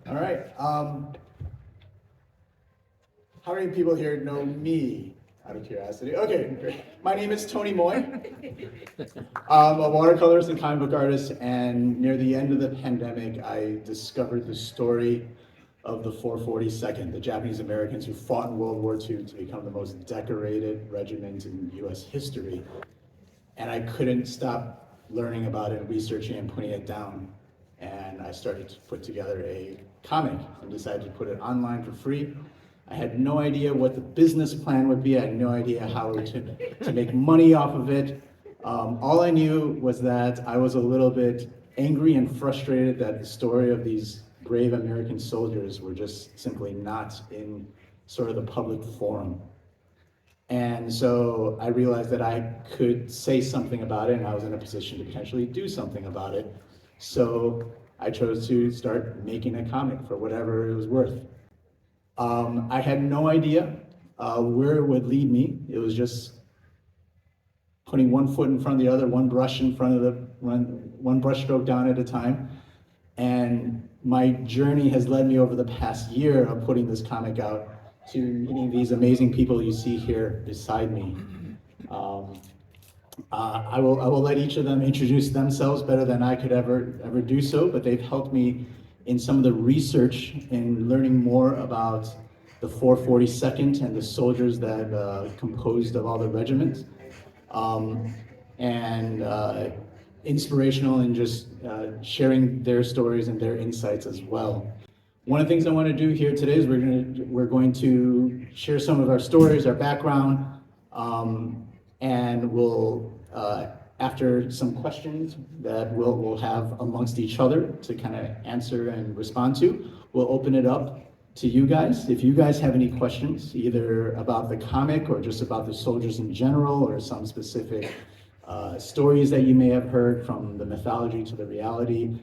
All right. How many people here know me, out of curiosity? Okay, great. My name is Tony Moy. I'm a watercolorist and comic book artist, and near the end of the pandemic, I discovered the story of the 442nd, the Japanese Americans who fought in World War II to become the most decorated regiment in US history. And I couldn't stop learning about it, researching and putting it down. And I started to put together a comic and decided to put it online for free. I had no idea what the business plan would be. I had no idea how to make money off of it. All I knew was that I was a little bit angry and frustrated that the story of these brave American soldiers were just simply not in sort of the public forum. And so I realized that I could say something about it, and I was in a position to potentially do something about it. So I chose to start making a comic for whatever it was worth. I had no idea where it would lead me. It was just putting one foot in front of the other, one brush in front of the, one brush stroke down at a time. And my journey has led me over the past year of putting this comic out to meeting these amazing people you see here beside me. I will let each of them introduce themselves better than I could ever do so, but they've helped me in some of the research and learning more about the 442nd and the soldiers that composed of all the regiments. Inspirational in just sharing their stories and their insights as well. One of the things I want to do here today is we're going to share some of our stories, our background, and we'll after some questions that we'll have amongst each other to kind of answer and respond to, we'll open it up to you guys. If you guys have any questions, either about the comic or just about the soldiers in general, or some specific stories that you may have heard from the mythology to the reality,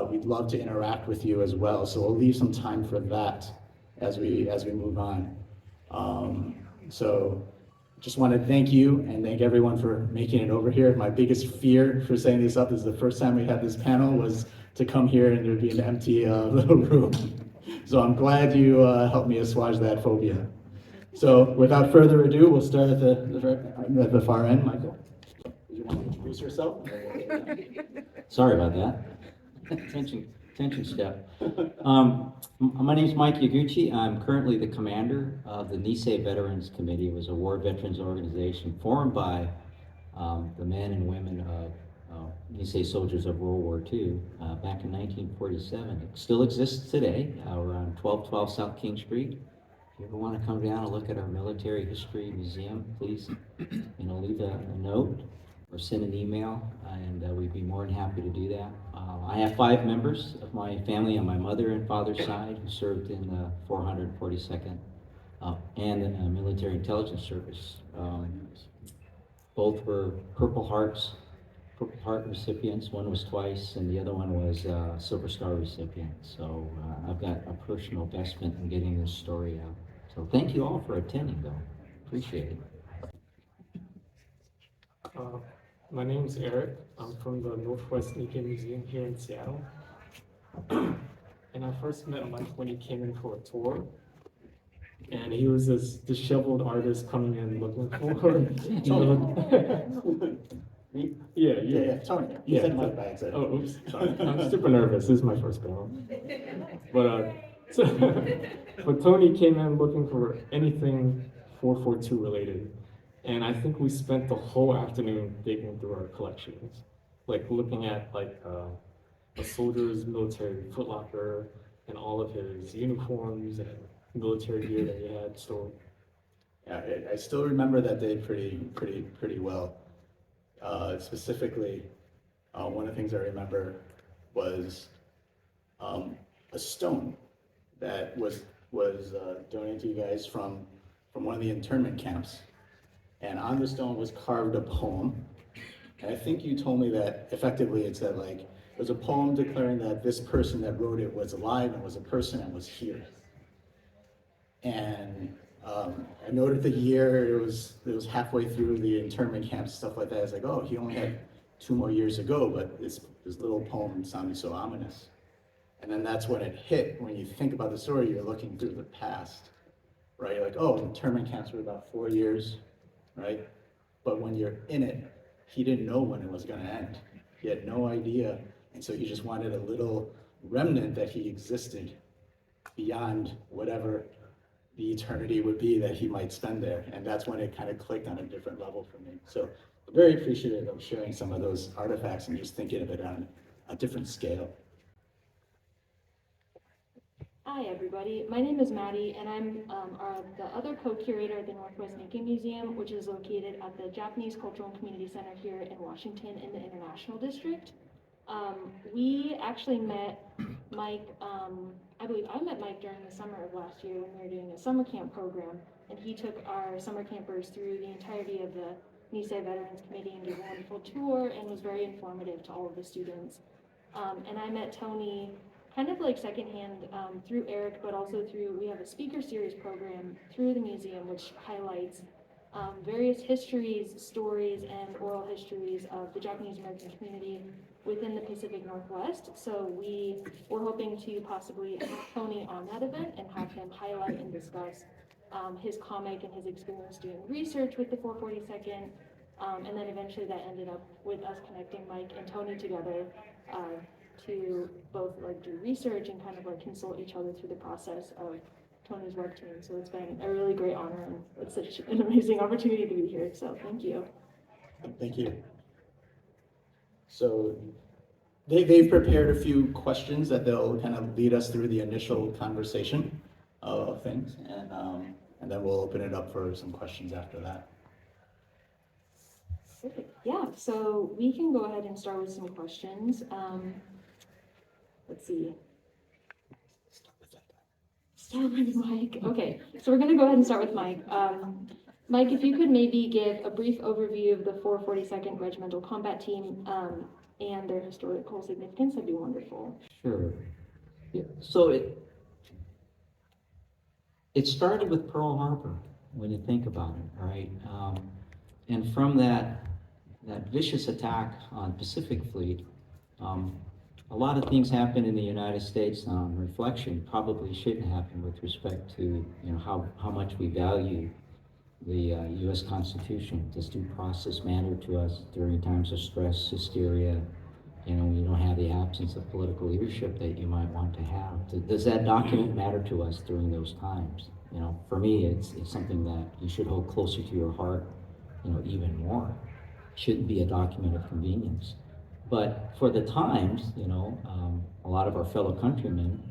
we'd love to interact with you as well. So we'll leave some time for that as we move on. So just want to thank you and thank everyone for making it over here. My biggest fear for setting this up is the first time we had this panel was to come here and there'd be an empty little room. So I'm glad you helped me assuage that phobia. So without further ado, we'll start at the far end. Michael, do you want to introduce yourself? Sorry about that. Tension step. My name is Mike Yaguchi. I'm currently the commander of the Nisei Veterans Committee. It was a war veterans organization formed by the men and women of Nisei soldiers of World War II back in 1947. It still exists today. We're on 1212 South King Street. If you ever want to come down and look at our military history museum, please leave a note or send an email, and we'd be more than happy to do that. I have 5 members of my family on my mother and father's side who served in the 442nd and the Military Intelligence Service. Both were Purple Heart recipients. One was twice, and the other one was Silver Star recipient. So I've got a personal investment in getting this story out. So thank you all for attending, though. Appreciate it. My name's Eric. I'm from the Northwest Nikkei Museum here in Seattle. And I first met Mike when he came in for a tour. And he was this disheveled artist coming in looking for... Yeah, Tony. Yeah. Said Mike by accident. Oh, oops. Sorry. I'm super nervous. This is my first panel. But Tony came in looking for anything 442 related. And I think we spent the whole afternoon digging through our collections, like looking at a soldier's military footlocker and all of his uniforms and military gear that he had stored. Yeah, I still remember that day pretty well. Specifically, one of the things I remember was a stone that was donated to you guys from one of the internment camps. And on the stone was carved a poem. And I think you told me that effectively it said it was a poem declaring that this person that wrote it was alive and was a person and was here. And I noted the year, it was halfway through the internment camp, stuff like that. It's like, oh, he only had 2 more years ago, but this little poem sounded so ominous. And then that's when it hit, when you think about the story, you're looking through the past, right? You're like, oh, internment camps were about 4 years, right? But when you're in it, he didn't know when it was gonna end. He had no idea. And so he just wanted a little remnant that he existed beyond whatever the eternity would be that he might spend there. And that's when it kind of clicked on a different level for me. So I'm very appreciative of sharing some of those artifacts and just thinking of it on a different scale. Hi, everybody. My name is Maddie, and I'm the other co-curator at the Northwest Nikkei Museum, which is located at the Japanese Cultural and Community Center here in Washington in the International District. We actually met Mike, I believe I met Mike during the summer of last year when we were doing a summer camp program, and he took our summer campers through the entirety of the Nisei Veterans Committee and gave a wonderful tour and was very informative to all of the students. And I met Tony kind of like secondhand through Eric, but also through, we have a speaker series program through the museum which highlights various histories, stories, and oral histories of the Japanese American community within the Pacific Northwest. So we were hoping to possibly have Tony on that event and have him highlight and discuss his comic and his experience doing research with the 442nd. And then eventually that ended up with us connecting Mike and Tony together to both like do research and kind of like consult each other through the process of Tony's work team. So it's been a really great honor and it's such an amazing opportunity to be here. So thank you. Thank you. So they've prepared a few questions that they'll kind of lead us through the initial conversation of things, and then we'll open it up for some questions after that. Perfect. Yeah, so we can go ahead and start with some questions. Let's see. Start with Mike. Okay, so we're going to go ahead and start with Mike. Mike, if you could maybe give a brief overview of the 442nd Regimental Combat Team and their historical significance, that'd be wonderful. Sure. Yeah. So it started with Pearl Harbor, when you think about it, right? And from that vicious attack on Pacific Fleet, a lot of things happened in the United States on reflection probably shouldn't happen with respect to how much we value the U.S. Constitution. Does due process matter to us during times of stress, hysteria? You don't have the absence of political leadership that you might want to have. Does that document matter to us during those times? For me, it's something that you should hold closer to your heart, even more. It shouldn't be a document of convenience. But for the times, a lot of our fellow countrymen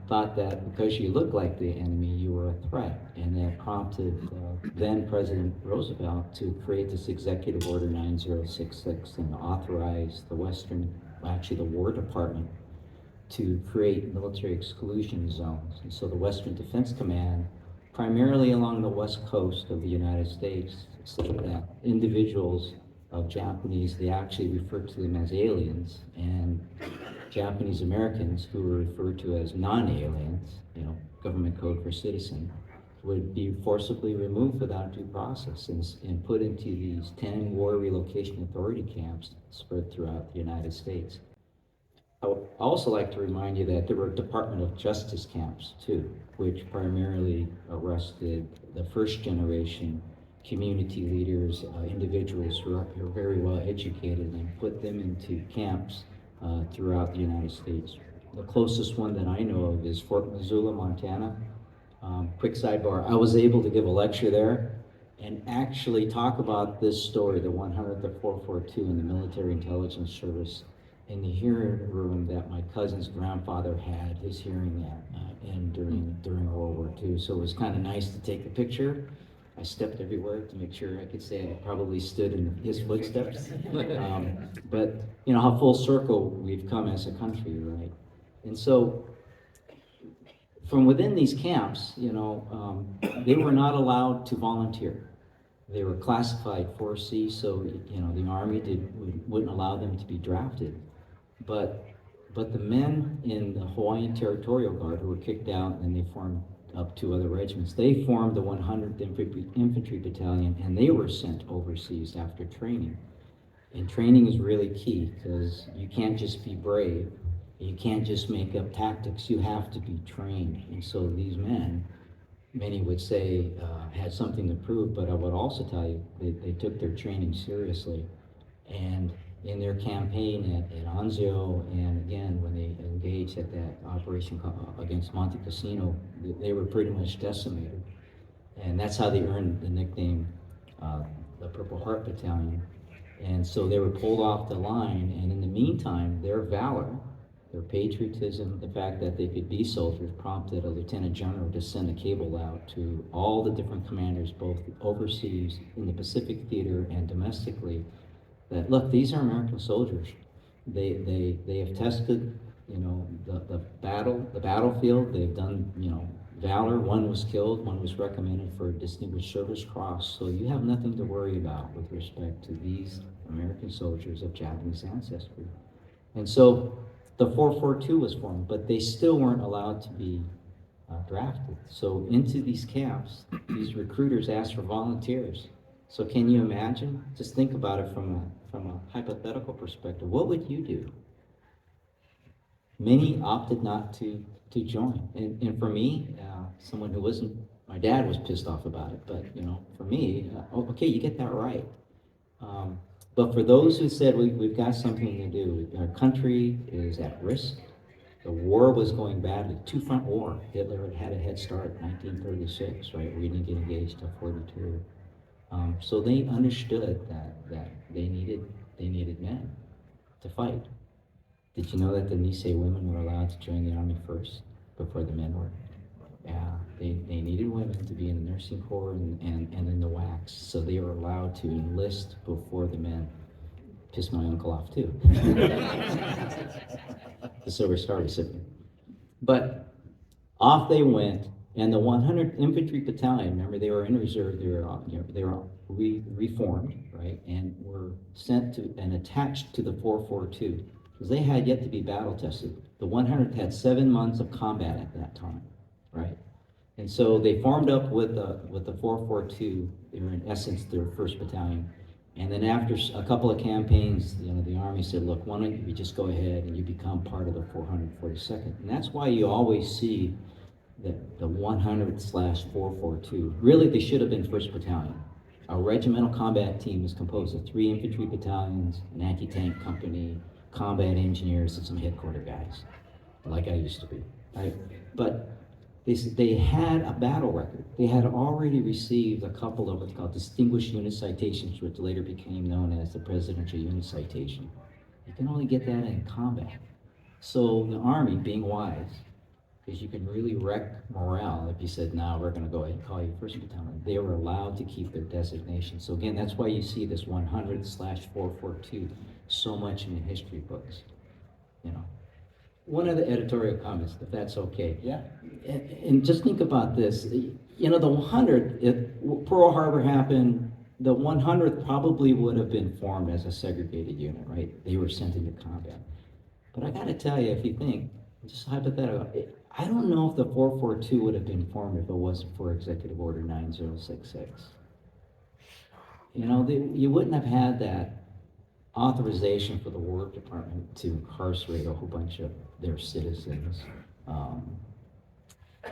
thought that because you looked like the enemy, you were a threat. And that prompted then President Roosevelt to create this Executive Order 9066 and authorize the War Department to create military exclusion zones. And so the Western Defense Command, primarily along the west coast of the United States, so that individuals of Japanese, they actually referred to them as aliens, and Japanese Americans, who were referred to as non-aliens, government code for citizen, would be forcibly removed without due process and put into these 10 war relocation authority camps spread throughout the United States. I would also like to remind you that there were Department of Justice camps too, which primarily arrested the first generation community leaders, individuals who are very well educated, and put them into camps throughout the United States. The closest one that I know of is Fort Missoula, Montana. Quick sidebar, I was able to give a lecture there and actually talk about this story, the 100th of 442 in the Military Intelligence Service, in the hearing room that my cousin's grandfather had his hearing at and during World War II. So it was kind of nice to take a picture. I stepped everywhere to make sure I could say I probably stood in his footsteps. But how full circle we've come as a country, right? And so from within these camps, they were not allowed to volunteer. They were classified 4C, so the Army wouldn't allow them to be drafted. But the men in the Hawaiian Territorial Guard who were kicked out and they formed up 2 other regiments, they formed the 100th Infantry Battalion, and they were sent overseas after training. And training is really key, because you can't just be brave. You can't just make up tactics, you have to be trained. And so these men, many would say, had something to prove, but I would also tell you they took their training seriously. And in their campaign at Anzio, and again, when they engaged at that operation against Monte Cassino, they were pretty much decimated. And that's how they earned the nickname, the Purple Heart Battalion. And so they were pulled off the line, and in the meantime, their valor, their patriotism, the fact that they could be soldiers prompted a lieutenant general to send a cable out to all the different commanders, both overseas in the Pacific theater and domestically, that look, these are American soldiers. They have tested, you know, the battlefield. They've done, you know, valor. One was killed. One was recommended for a Distinguished Service Cross. So you have nothing to worry about with respect to these American soldiers of Japanese ancestry. And so the 442 was formed, but they still weren't allowed to be drafted. So into these camps, these recruiters asked for volunteers. So can you imagine? Just think about it from a hypothetical perspective. What would you do? Many opted not to join. And for me, someone who wasn't, my dad was pissed off about it, but you know, for me, okay, you get that right. But for those who said we've got something to do, our country is at risk. The war was going badly, two-front war. Hitler had a head start in 1936, right? We didn't get engaged till 42. So they understood that they needed men to fight. Did you know that the Nisei women were allowed to join the army first before the men were? Yeah, they needed women to be in the nursing corps and in the WACs, so they were allowed to enlist before the men. Pissed my uncle off too. The Silver Star recipient. But off they went, and the 100th Infantry Battalion, remember they were in reserve, they were reformed, right, and were sent to and attached to the 442, because they had yet to be battle tested. The 100th had 7 months of combat at that time, right? And so they formed up with the 442. They were in essence their first battalion. And then after a couple of campaigns, you know, the Army said, look, why don't you just go ahead and you become part of the 442nd. And that's why you always see the 100/442. Really, they should have been 1st Battalion. Our Regimental Combat Team is composed of 3 infantry battalions, an anti-tank company, combat engineers, and some headquarter guys, like I used to be, right? But they had a battle record. They had already received a couple of what's called distinguished unit citations, which later became known as the Presidential Unit Citation. You can only get that in combat. So the Army, being wise, because you can really wreck morale if you said, no, we're going to go ahead and call you 1st Battalion. They were allowed to keep their designation. So again, that's why you see this 100/442 so much in the history books, you know. One of the editorial comments, if that's okay. Yeah. And just think about this. You know, the 100th, if Pearl Harbor happened, the 100th probably would have been formed as a segregated unit, right? They were sent into combat. But I got to tell you, if you think, just hypothetical, I don't know if the 442 would have been formed if it wasn't for Executive Order 9066. You know, you wouldn't have had that authorization for the War Department to incarcerate a whole bunch of their citizens.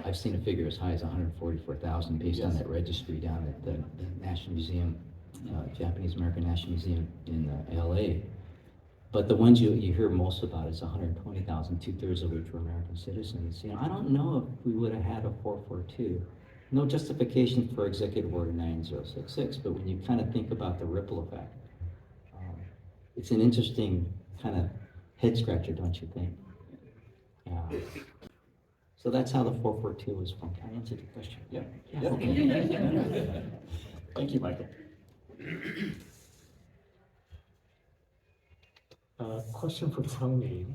I've seen a figure as high as 144,000 based on that registry down at the National Museum, Japanese American National Museum in LA. But the ones you hear most about is 120,000, 2/3 of which were American citizens. You know, I don't know if we would have had a 442. No justification for Executive Order 9066, but when you kind of think about the ripple effect, it's an interesting kind of head scratcher, don't you think? Yeah. So that's how the 442 was formed. I answered the question. Yeah. Yeah. Okay. Thank you, Michael. Question for Tony.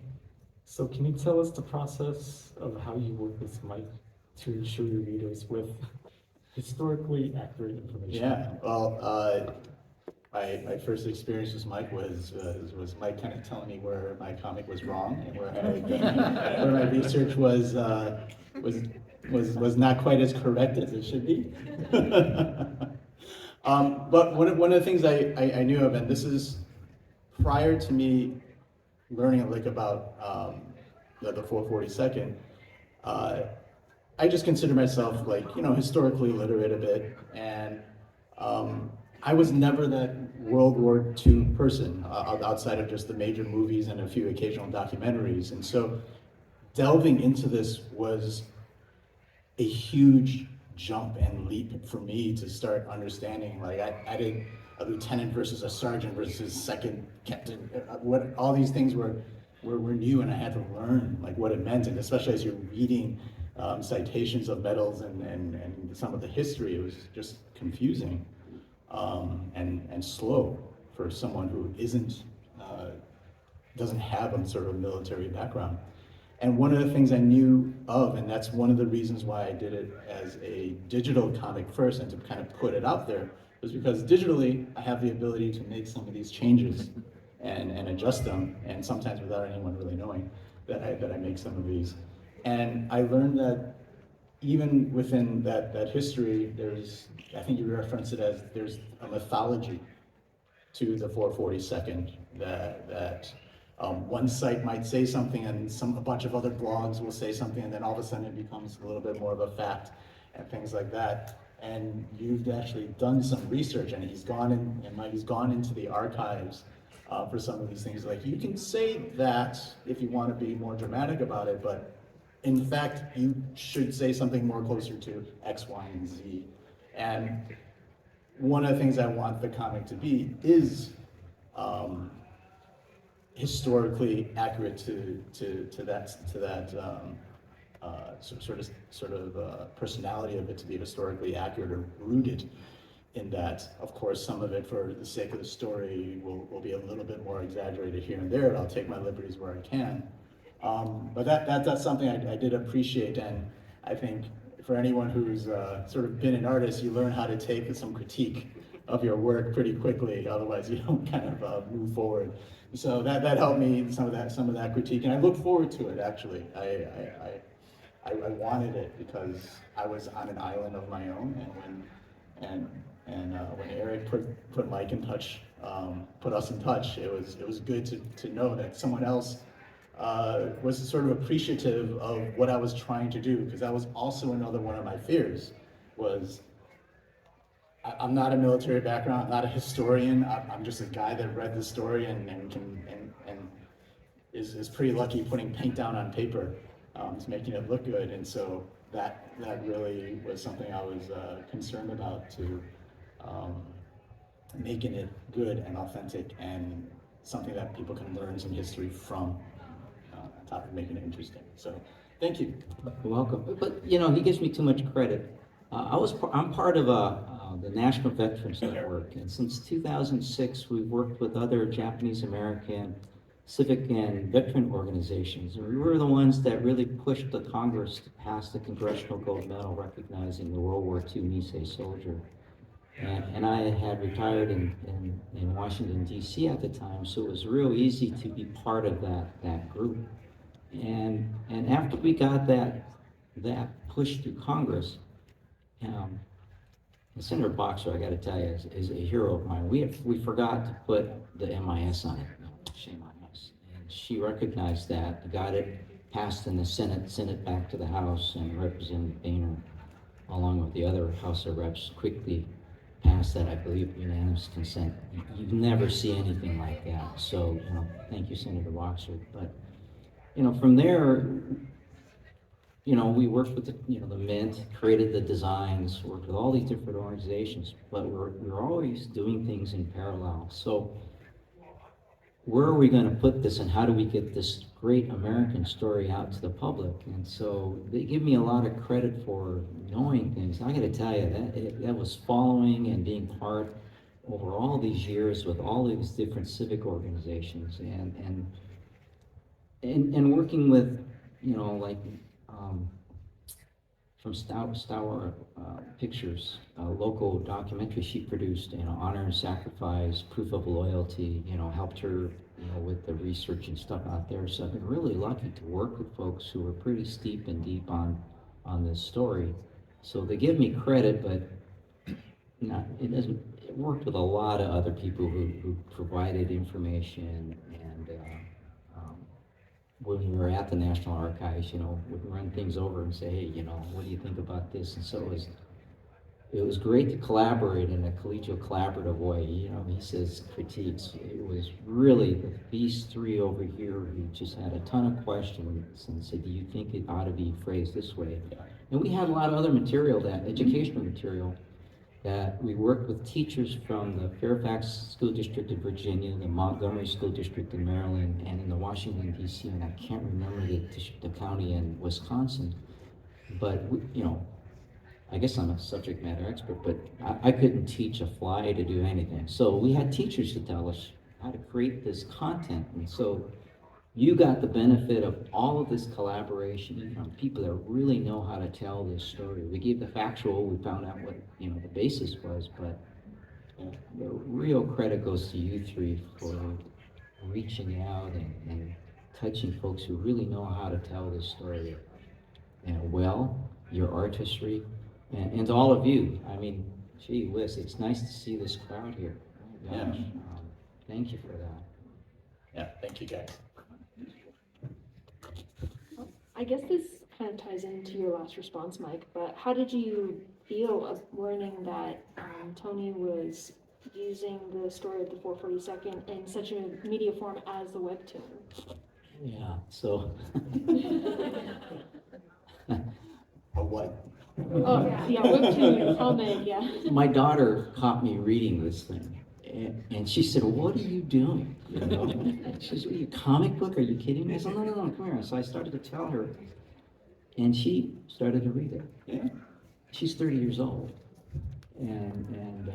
So can you tell us the process of how you work with Mike to show your readers with historically accurate information? Yeah, well, my first experience with Mike was Mike kind of telling me where my comic was wrong and where my research was not quite as correct as it should be. But one of the things I knew of, and this is prior to me learning like about the 442nd, I just consider myself like, historically literate a bit, and I was never that World War II person outside of just the major movies and a few occasional documentaries. And so delving into this was a huge jump and leap for me to start understanding. Like I did a lieutenant versus a sergeant versus second captain. What all these things were new, and I had to learn like what it meant. And especially as you're reading citations of medals and some of the history, it was just confusing and slow for someone who doesn't have a sort of military background. And one of the things I knew of, and that's one of the reasons why I did it as a digital comic first and to kind of put it out there, was because digitally I have the ability to make some of these changes and adjust them, and sometimes without anyone really knowing that I make some of these. And I learned that even within that history, I think you referenced it as, there's a mythology to the 442nd that one site might say something and a bunch of other blogs will say something, and then all of a sudden it becomes a little bit more of a fact and things like that. And you've actually done some research, and he's gone into the archives for some of these things. Like, you can say that if you want to be more dramatic about it, but in fact you should say something more closer to X, Y, and Z. And one of the things I want the comic to be is historically accurate to that sort of personality of it, to be historically accurate or rooted in that. Of course, some of it, for the sake of the story, will be a little bit more exaggerated here and there, and I'll take my liberties where I can. But that's something I did appreciate, and I think for anyone who's sort of been an artist, you learn how to take some critique of your work pretty quickly, otherwise you don't kind of move forward. So that helped me, some of that critique, and I look forward to it. Actually, I wanted it because I was on an island of my own, and when Eric put Mike in touch, put us in touch, it was good to know that someone else was sort of appreciative of what I was trying to do, because that was also another one of my fears. Was I'm not a military background, I'm not a historian, I'm just a guy that read the story and is pretty lucky putting paint down on paper, is making it look good. And so that really was something I was concerned about, to making it good and authentic and something that people can learn some history from, on top of making it interesting. So thank you. You're welcome. But he gives me too much credit. I'm part of the National Veterans Network, and since 2006, we've worked with other Japanese American civic and veteran organizations. And we were the ones that really pushed the Congress to pass the Congressional Gold Medal recognizing the World War II Nisei soldier. And I had retired in Washington, D.C. at the time, so it was real easy to be part of that group. And after we got that pushed through Congress, Senator Boxer, I got to tell you, is a hero of mine. We forgot to put the MIS on it. Shame on us. And she recognized that, got it passed in the Senate, sent it back to the House, and Representative Boehner, along with the other House of Reps, quickly passed that, I believe, unanimous consent. You never see anything like that. So, thank you, Senator Boxer. But, from there, we worked with the Mint, created the designs, worked with all these different organizations, but we're always doing things in parallel. So where are we going to put this, and how do we get this great American story out to the public? And so they give me a lot of credit for knowing things. I got to tell you, that was following and being part over all these years with all these different civic organizations, and working with, from Stour Pictures, a local documentary she produced, Honor and Sacrifice, Proof of Loyalty, helped her, with the research and stuff out there. So I've been really lucky to work with folks who are pretty steep and deep on this story. So they give me credit, but it doesn't. It worked with a lot of other people who provided information and when we were at the National Archives, you know, would run things over and say, hey, you know, what do you think about this? And so it was great to collaborate in a collegial collaborative way. You know, he says critiques. It was really these three over here who just had a ton of questions and said, do you think it ought to be phrased this way? And we had a lot of other material, that educational material, that we worked with teachers from the Fairfax School District in Virginia, the Montgomery School District in Maryland, and in the Washington, D.C., and I can't remember the county in Wisconsin. But, you know, I guess I'm a subject matter expert, but I couldn't teach a fly to do anything. So we had teachers to tell us how to create this content. And so you got the benefit of all of this collaboration from people that really know how to tell this story. We gave the factual, we found out what, you know, the basis was, but the real credit goes to you three for reaching out and touching folks who really know how to tell this story. And well, your artistry, and to all of you, I mean, gee whiz, it's nice to see this crowd here. Oh my gosh. Thank you for that. Yeah, thank you guys. I guess this kind of ties into your last response, Mike, but how did you feel of learning that Tony was using the story of the 442nd in such a media form as the webtoon? Yeah, so. A what? Oh, yeah, webtoon comment, yeah. My daughter caught me reading this thing, and she said, "What are you doing?" You know? She says, "Are you a comic book? Are you kidding me?" I said, No, come here." So I started to tell her, and she started to read it. Yeah. She's 30 years old, and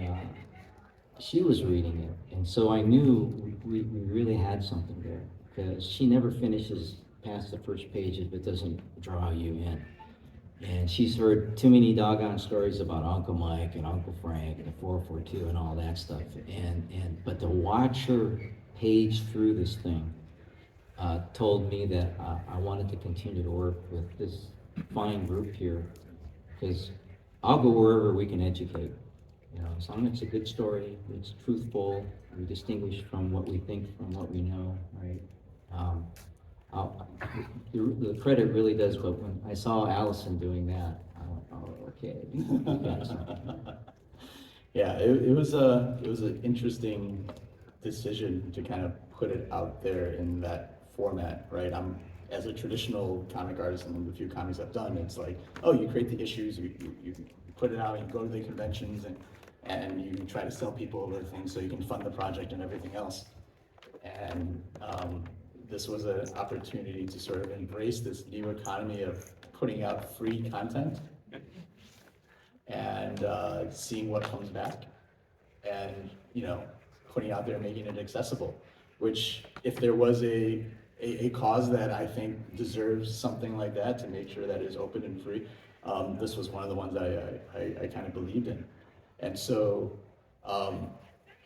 she was reading it, and so I knew we really had something there, because she never finishes past the first page if it doesn't draw you in. And she's heard too many doggone stories about Uncle Mike and Uncle Frank and the 442 and all that stuff. But to watch her page through this thing told me that I wanted to continue to work with this fine group here, because I'll go wherever we can educate. You know, as long as it's a good story, it's truthful, we distinguish from what we think from what we know, right? The credit really does, but when I saw Allison doing that, I went, oh, okay. You got something. Yeah, it was an interesting decision to kind of put it out there in that format, right? As a traditional comic artist, and the few comics I've done, it's like, oh, you create the issues, you put it out, you go to the conventions, and you try to sell people the things so you can fund the project and everything else. And this was an opportunity to sort of embrace this new economy of putting out free content and seeing what comes back, and, you know, putting out there, making it accessible. Which, if there was a cause that I think deserves something like that, to make sure that it is open and free, this was one of the ones I kind of believed in. And so,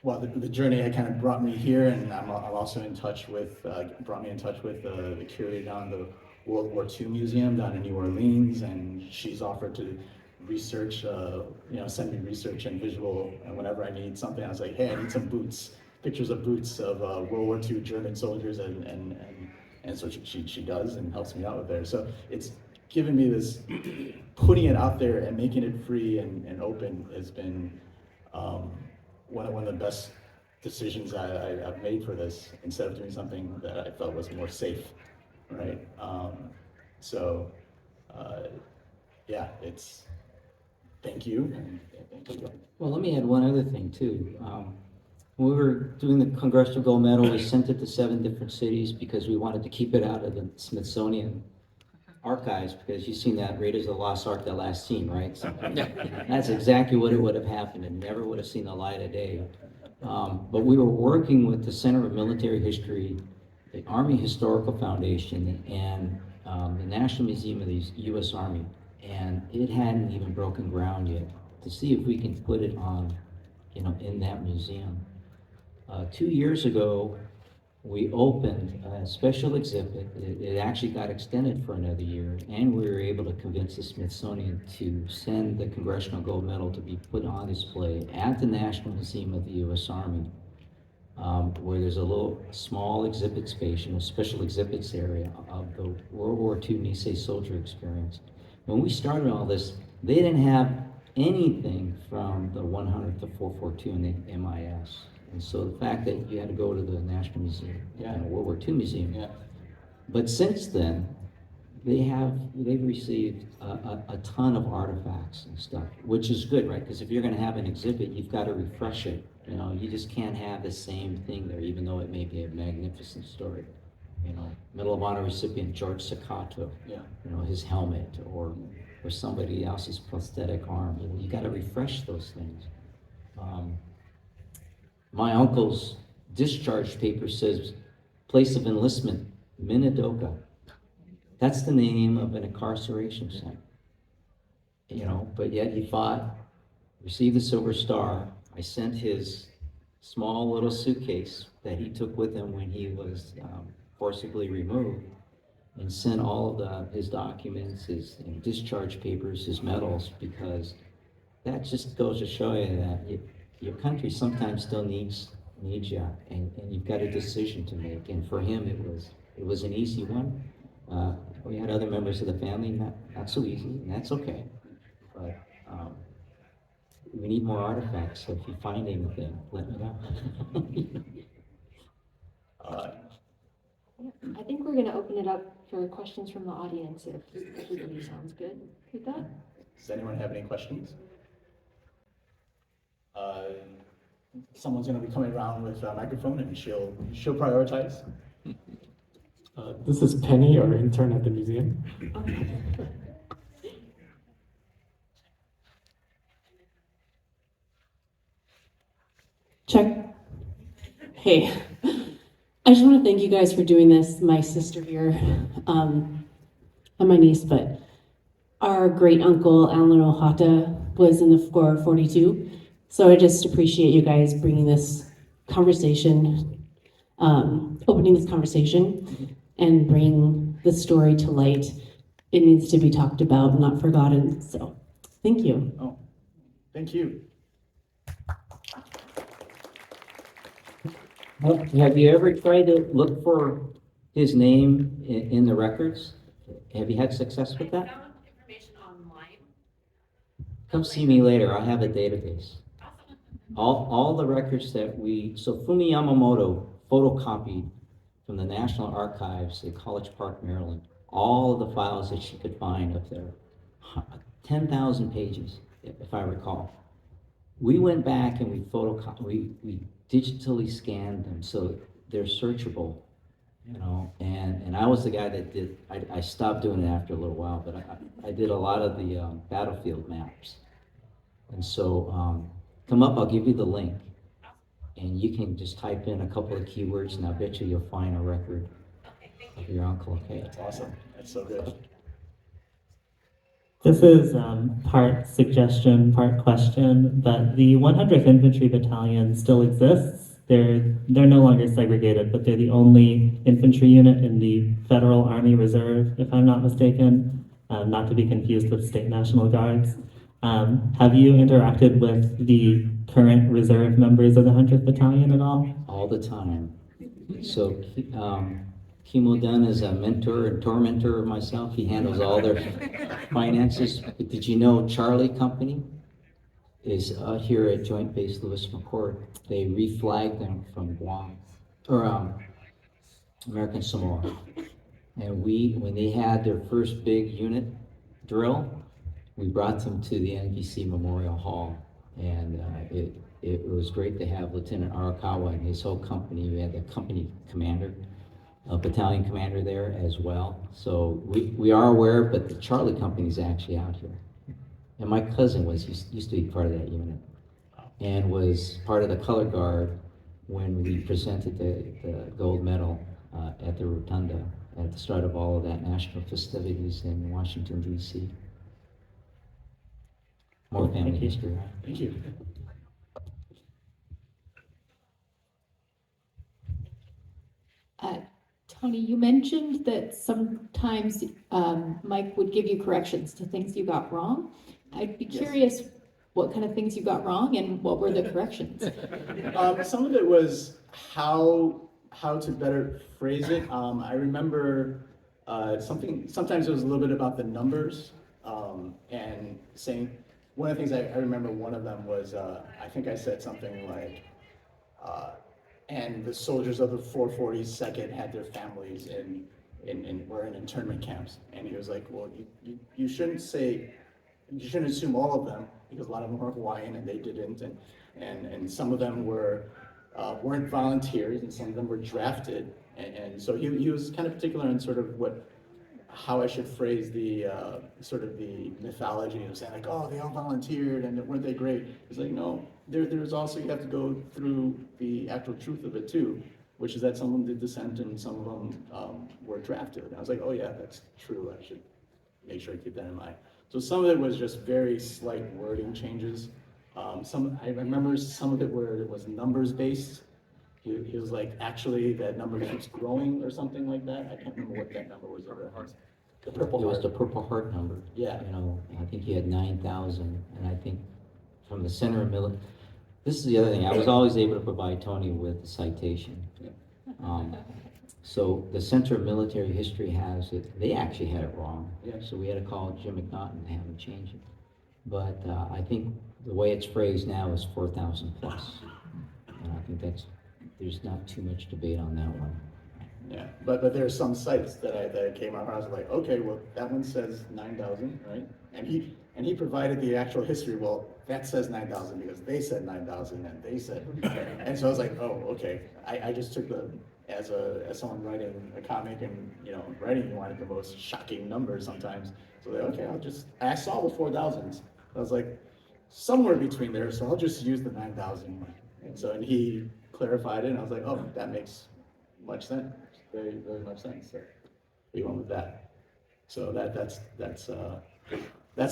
well, the journey kind of brought me here, and I'm also in touch with, brought me in touch with the curator down the World War II Museum down in New Orleans, and she's offered to research, you know, send me research and visual, and whenever I need something, I was like, hey, I need some boots, pictures of boots of World War II German soldiers, and so she does and helps me out with there. So it's given me this, putting it out there and making it free and open has been one of the best decisions I've made for this, instead of doing something that I felt was more safe, right? Yeah, it's, thank you. And thank you. Well, let me add one other thing too. When we were doing the Congressional Gold Medal, we sent it to 7 different cities because we wanted to keep it out of the Smithsonian archives, because you've seen that Raiders of the Lost Ark, that last scene, right? So that's exactly what it would have happened, and never would have seen the light of day. But we were working with the Center of Military History, the Army Historical Foundation, and the National Museum of the U.S. Army, and it hadn't even broken ground yet, to see if we can put it on, you know, in that museum. 2 years ago, we opened a special exhibit. It actually got extended for another year, and we were able to convince the Smithsonian to send the Congressional Gold Medal to be put on display at the National Museum of the U.S. Army. where there's a little small exhibit space, a special exhibits area of the World War II Nisei soldier experience. When we started all this, they didn't have anything from the 100th to 442 in the MIS. And so the fact that you had to go to the National Museum, World War II Museum. Yeah. But since then, they've received a ton of artifacts and stuff, which is good, right? Because if you're going to have an exhibit, you've got to refresh it. You know, you just can't have the same thing there, even though it may be a magnificent story. You know, Medal of Honor recipient George Sakato, you know, his helmet or somebody else's prosthetic arm. You got to refresh those things. My uncle's discharge paper says place of enlistment, Minidoka. That's the name of an incarceration center. You know, but yet he fought, received the Silver Star. I sent his small little suitcase that he took with him when he was forcibly removed, and sent all of his documents, his discharge papers, his medals, because that just goes to show you that your country sometimes still needs you, and you've got a decision to make. And for him, it was an easy one. We had other members of the family, not so easy, and that's okay. But we need more artifacts, so if you find anything, let me know. I think we're going to open it up for questions from the audience if everybody sounds good with that. Does anyone have any questions? Someone's going to be coming around with a microphone, and she'll prioritize. This is Penny, our intern at the museum. Check. Hey, I just want to thank you guys for doing this. My sister here, and my niece, but our great uncle Alan Ohata was in the 442. So I just appreciate you guys bringing this conversation, opening this conversation, and bringing the story to light. It needs to be talked about, not forgotten. So thank you. Oh, thank you. Have you ever tried to look for his name in the records? Have you had success with that? I found information online. Come see me later, I have a database. All the records that so Fumi Yamamoto photocopied from the National Archives in College Park, Maryland, all of the files that she could find up there, 10,000 pages, if I recall. We went back and we digitally scanned them so they're searchable, you know, and I was the guy that did, I stopped doing it after a little while, but I did a lot of the battlefield maps. And so come up, I'll give you the link, and you can just type in a couple of keywords, and I bet you'll find a record of your uncle, okay? That's awesome. That's so good. This is part suggestion, part question, but the 100th Infantry Battalion still exists. They're no longer segregated, but they're the only infantry unit in the Federal Army Reserve, if I'm not mistaken, not to be confused with State National Guards. Have you interacted with the current reserve members of the 100th Battalion at all? All the time. So Kimo Dunn is a mentor and tormentor of myself. He handles all their finances. But did you know Charlie Company is out here at Joint Base Lewis McChord? They reflagged them from Guam, or American Samoa. And when they had their first big unit drill, we brought them to the NBC Memorial Hall. And it was great to have Lieutenant Arakawa and his whole company. We had the company commander, a battalion commander there as well. So we are aware, but the Charlie Company is actually out here. And my cousin used to be part of that unit and was part of the color guard when we presented the gold medal at the Rotunda at the start of all of that national festivities in Washington, D.C. More family history, right? Thank you. Tony, you mentioned that sometimes Mike would give you corrections to things you got wrong. I'd be curious what kind of things you got wrong and what were the corrections? Some of it was how to better phrase it. I remember sometimes it was a little bit about the numbers, and saying, one of the things I remember, one of them was, I think I said something like, and the soldiers of the 442nd had their families were in internment camps. And he was like, well, you shouldn't assume all of them, because a lot of them were Hawaiian and they didn't, and some of them weren't volunteers, and some of them were drafted. And so he was kind of particular on sort of how I should phrase the sort of the mythology of saying like, oh, they all volunteered and weren't they great? It's like, no, there's also, you have to go through the actual truth of it too, which is that some of them did dissent and some of them were drafted. And I was like, oh yeah, that's true. I should make sure I keep that in mind. So some of it was just very slight wording changes. I remember some of it where it was numbers based. He was like, actually, that number keeps growing or something like that. I can't remember what that number was. The Purple It was Heart. the Purple Heart number. Yeah. You know, I think he had 9,000, and I think from the center of military. This is the other thing. I was always able to provide Tony with a citation. So the Center of Military History has it. They actually had it wrong. Yeah. So we had to call Jim McNaughton to have him change it. But I think the way it's phrased now is 4,000 plus. And I think there's not too much debate on that one. Yeah, but there's some sites that came out. I was like, okay, well, that one says 9,000, right? And he provided the actual history. Well, that says 9,000 because they said 9,000 and they said, and so I was like, oh, okay. I just took as someone writing a comic and writing, you wanted the most shocking numbers sometimes. So like, okay, I saw the 4,000s. I was like, somewhere between there, so I'll just use the 9,000. And he clarified it, and I was like, oh, that makes much sense, very, very much sense. So we went with that. So that's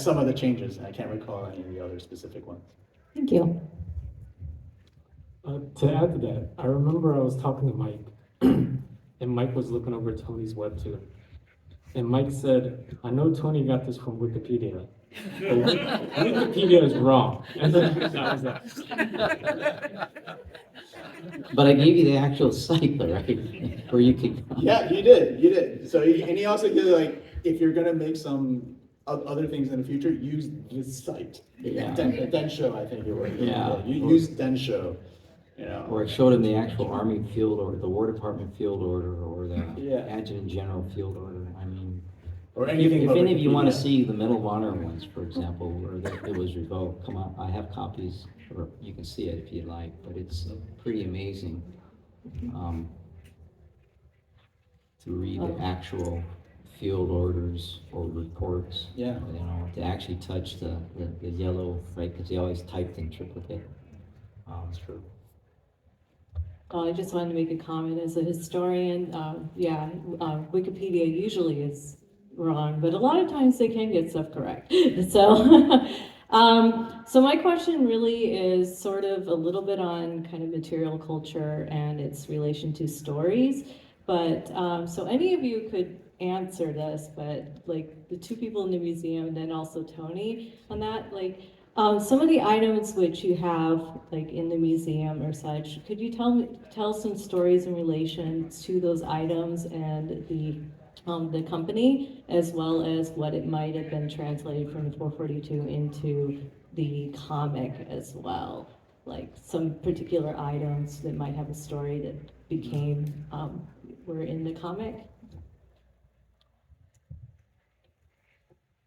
some of the changes. I can't recall any of the other specific ones. Thank you. To add to that, I remember I was talking to Mike, and Mike was looking over Tony's web too. And Mike said, I know Tony got this from Wikipedia. But Wikipedia is wrong. And that was that. But I gave you the actual site, though, right? Where you could. Yeah, you did. So he also did, like, if you're gonna make some other things in the future, use this site. Yeah. Densho, I think it was. Yeah. You use Densho, Or it showed him the actual Army field order, the War Department field order, or the Yeah. Adjutant General field order. I mean, or anything. if but any of you want to Wikipedia. see the Medal of Honor ones, for example, where it was revoked, come on, I have copies, or you can see it if you'd like, but it's pretty amazing to read the actual field orders or reports. Yeah. To actually touch the yellow, right, because they always typed in triplicate. It's true. Well, I just wanted to make a comment as a historian. Wikipedia usually is wrong, but a lot of times they can get stuff correct. So, so my question really is sort of a little bit on kind of material culture and its relation to stories. But so any of you could answer this, but like the two people in the museum and then also Tony on that, like. Some of the items which you have like in the museum or such, could you tell some stories in relation to those items and the company, as well as what it might have been translated from the 442 into the comic as well? Like some particular items that might have a story that were in the comic?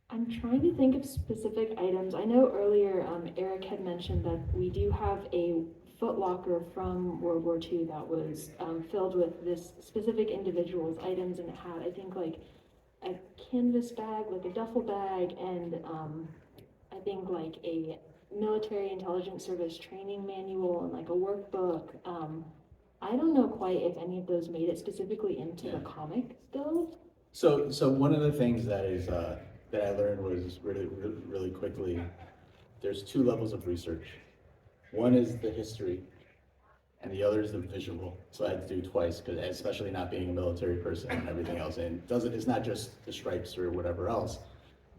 I'm trying to think of specific items. I know earlier Eric had mentioned that we do have a footlocker from World War II that was filled with this specific individual's items, and it had, I think, like a canvas bag, like a duffel bag, and I think like a military intelligence service training manual and like a workbook. I don't know quite if any of those made it specifically into the comic though. So one of the things that I learned was really quickly, there's two levels of research. One is the history, and the other is the visual. So I had to do twice, because especially not being a military person and everything else, and it's not just the stripes or whatever else,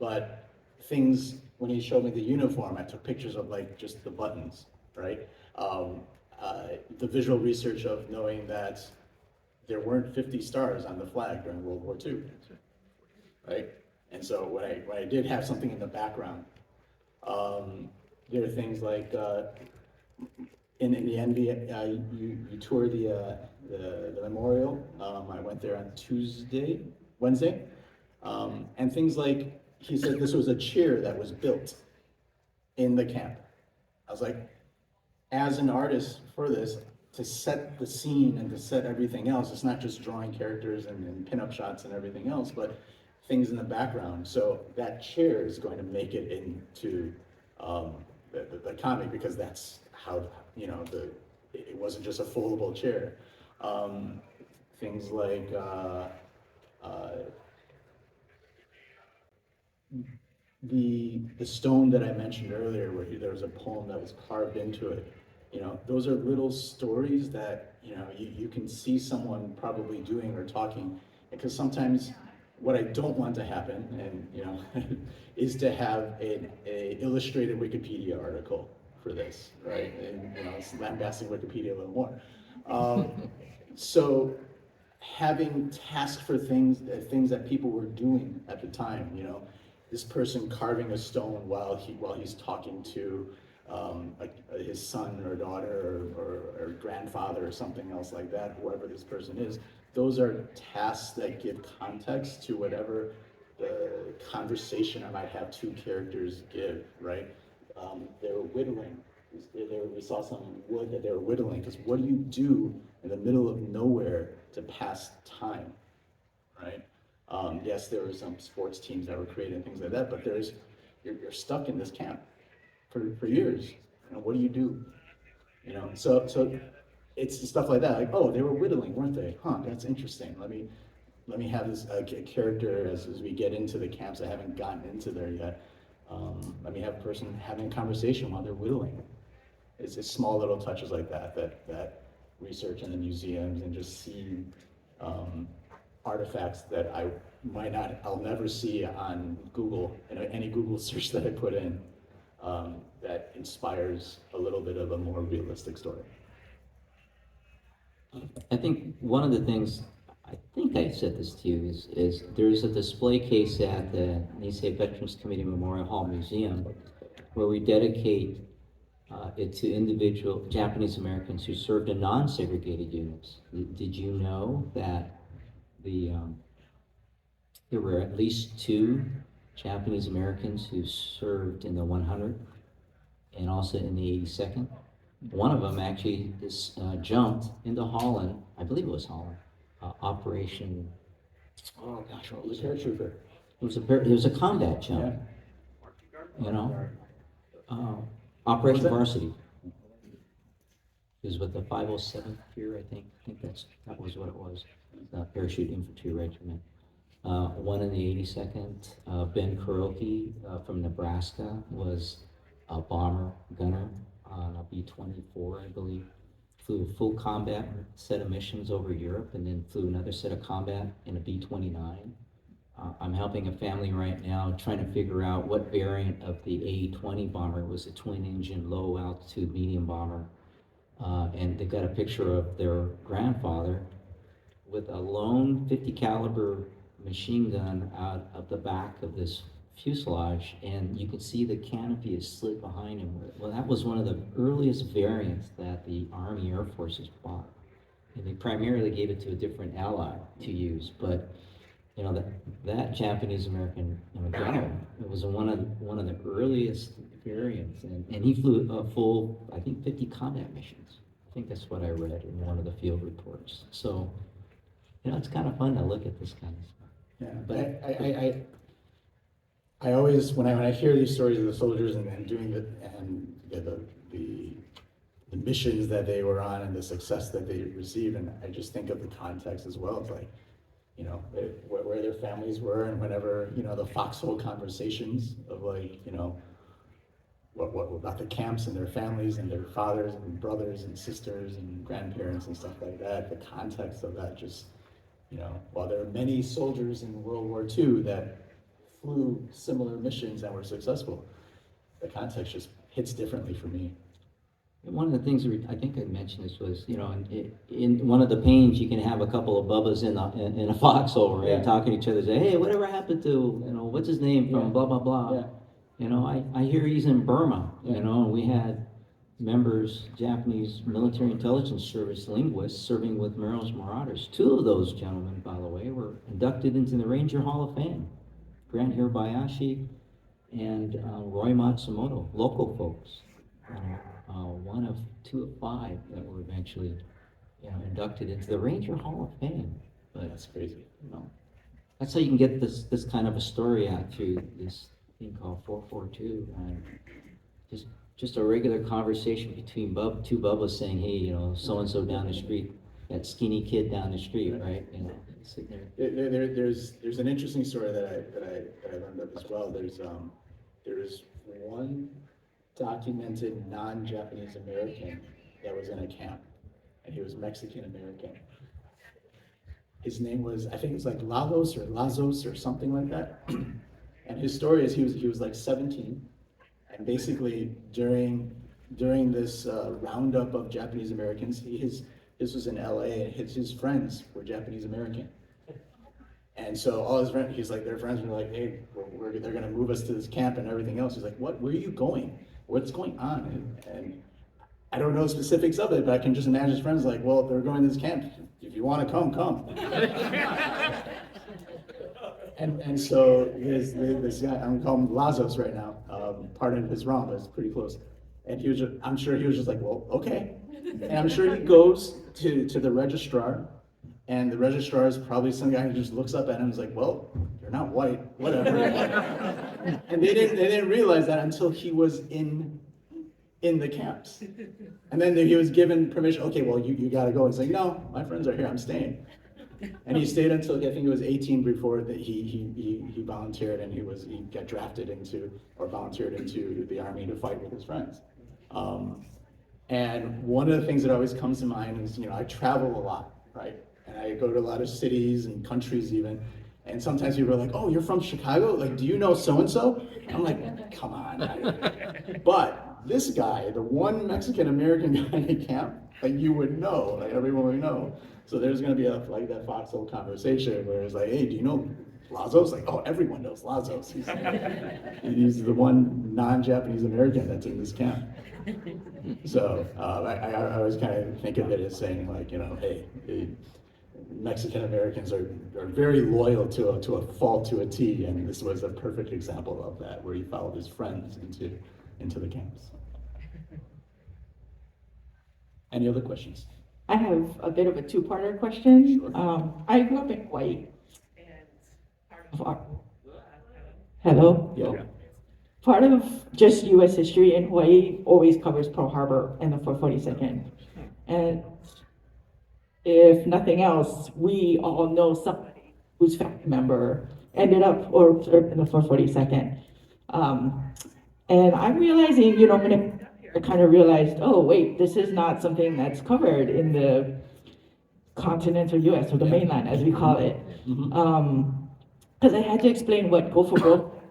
but things when he showed me the uniform, I took pictures of like just the buttons, right? The visual research of knowing that there weren't 50 stars on the flag during World War II, right? And so when I did have something in the background, there are things like in the end, you tour the memorial. I went there on Wednesday, and things like, he said this was a chair that was built in the camp. I was like, as an artist for this, to set the scene and to set everything else, it's not just drawing characters and pinup shots and everything else, but things in the background. So that chair is going to make it into the comic, because that's how, you know, it wasn't just a foldable chair. Things like the stone that I mentioned earlier, where there was a poem that was carved into it. You know, those are little stories that, you know, you can see someone probably doing or talking, because sometimes what I don't want to happen, and you know, is to have an illustrated Wikipedia article for this, right? And you know, it's lambasting Wikipedia a little more. So having tasks for things that people were doing at the time, you know, this person carving a stone while he's talking to his son or daughter or grandfather or something else like that, whoever this person is. Those are tasks that give context to whatever the conversation I might have two characters give, right? They were whittling. We saw some wood that they were whittling, because what do you do in the middle of nowhere to pass time, right? Yes, there were some sports teams that were created and things like that, but you're stuck in this camp for years. You know, what do you do? You know, so it's stuff like that. Like, oh, they were whittling, weren't they? Huh, that's interesting. Let me have this character as we get into the camps. I haven't gotten into there yet. Let me have a person having a conversation while they're whittling. It's small little touches like that research in the museums and just seeing artifacts that I'll never see on Google, in any Google search that I put in, that inspires a little bit of a more realistic story. I think one of the things, I think I said this to you, is there's a display case at the Nisei Veterans Committee Memorial Hall Museum where we dedicate it to individual Japanese Americans who served in non-segregated units. Did you know that there were at least 2 Japanese Americans who served in the 100th and also in the 82nd? One of them actually jumped into Holland, I believe it was Holland, Operation, oh gosh, what was it? Paratrooper. It was a combat jump, you know? Operation Varsity. It was with the 507th Tier, I think that was what it was, Parachute Infantry Regiment. One in the 82nd, Ben Kuroki from Nebraska, was a bomber gunner on a B-24, I believe. Flew a full combat set of missions over Europe, and then flew another set of combat in a B-29. I'm helping a family right now trying to figure out what variant of the A-20 bomber. It was a twin-engine, low-altitude medium bomber. And they've got a picture of their grandfather with a lone 50 caliber machine gun out of the back of this fuselage, and you can see the canopy is slid behind him. Well, that was one of the earliest variants that the Army Air Forces bought. And they primarily gave it to a different ally to use, but you know, that Japanese American gunner, it was one of the earliest variants, and he flew a full, I think, 50 combat missions. I think that's what I read in one of the field reports. So, you know, it's kind of fun to look at this kind of stuff. Yeah, but I always, when I hear these stories of the soldiers and doing the missions that they were on and the success that they received, and I just think of the context as well. It's like, you know, where their families were, and whenever, you know, the foxhole conversations of like, you know, what about the camps and their families and their fathers and brothers and sisters and grandparents and stuff like that, the context of that just, you know, while there are many soldiers in World War II that flew similar missions and were successful, the context just hits differently for me. One of the things I think I mentioned this was, in one of the panes, you can have a couple of bubbas in a foxhole, right? Yeah. Talking to each other, say, hey, whatever happened to, what's his name from Yeah. blah, blah, blah. Yeah. I hear he's in Burma, Yeah. and we had members, Japanese military intelligence service linguists serving with Merrill's Marauders. Two of those gentlemen, by the way, were inducted into the Ranger Hall of Fame. Grant Hirabayashi and Roy Matsumoto, local folks. One of 2 of 5 that were eventually, inducted into the Ranger Hall of Fame. But That's crazy. that's how you can get this kind of a story out through this thing called 442, and just a regular conversation between two Bubbas saying, hey, so and so down the street, that skinny kid down the street, right? Sitting there. There's an interesting story that I learned of as well. There's one documented non-Japanese American that was in a camp, and he was Mexican American. His name was, I think it was like Lazos or something like that. And his story is he was like 17, and basically during this roundup of Japanese Americans, this was in LA, and his friends were Japanese American. And so all his friends, their friends were like, hey, they're gonna move us to this camp and everything else. He's like, what, where are you going? What's going on? And I don't know specifics of it, but I can just imagine his friends like, well, they're going to this camp. If you wanna come. And so this guy, I'm calling him Lazos right now, pardon his wrong, but it's pretty close. And I'm sure he was just like, well, okay. And I'm sure he goes to the registrar, and the registrar is probably some guy who just looks up at him and is like, well, you're not white, whatever. And they didn't realize that until he was in the camps. And then he was given permission, okay, well, you gotta go. He's like, no, my friends are here, I'm staying. And he stayed until I think he was 18 before that he volunteered, and he got drafted volunteered into the army to fight with his friends. And one of the things that always comes to mind is, I travel a lot, right? And I go to a lot of cities and countries even. And sometimes people are like, oh, you're from Chicago? Like, do you know so-and-so? I'm like, come on. But this guy, the one Mexican-American guy in camp, like you would know, like everyone would know. So there's gonna be like that foxhole conversation where it's like, hey, do you know Lazos? Like, oh, everyone knows Lazos. He's the one non-Japanese American that's in this camp. So I always kind of think of it as saying like, hey, Mexican Americans are very loyal to a fault to a T, and this was a perfect example of that, where he followed his friends into the camps. Any other questions? I have a bit of a two-parter question. Sure. I grew up in Hawaii. Hello? Yeah. Part of just U.S. history in Hawaii always covers Pearl Harbor and the 442nd. And if nothing else, we all know somebody whose family member ended up or served in the 442nd. And I'm realizing, when I kind of realized, oh, wait, this is not something that's covered in the continental U.S. or the mainland, as we call it. Because I had to explain what go for broke.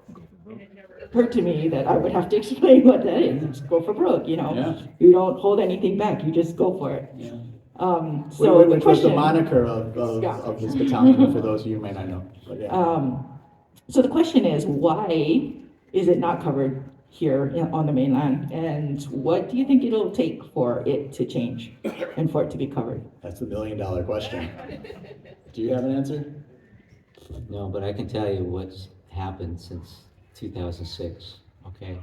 It never occurred to me that I would have to explain what that is. It's go for broke, Yeah. You don't hold anything back, you just go for it. Yeah. So Which the was question, the moniker of this battalion, for those of you who may not know. But yeah. So the question is, why is it not covered here on the mainland? And what do you think it'll take for it to change and for it to be covered? That's the $1 million question. Do you have an answer? No, but I can tell you what's happened since 2006, okay?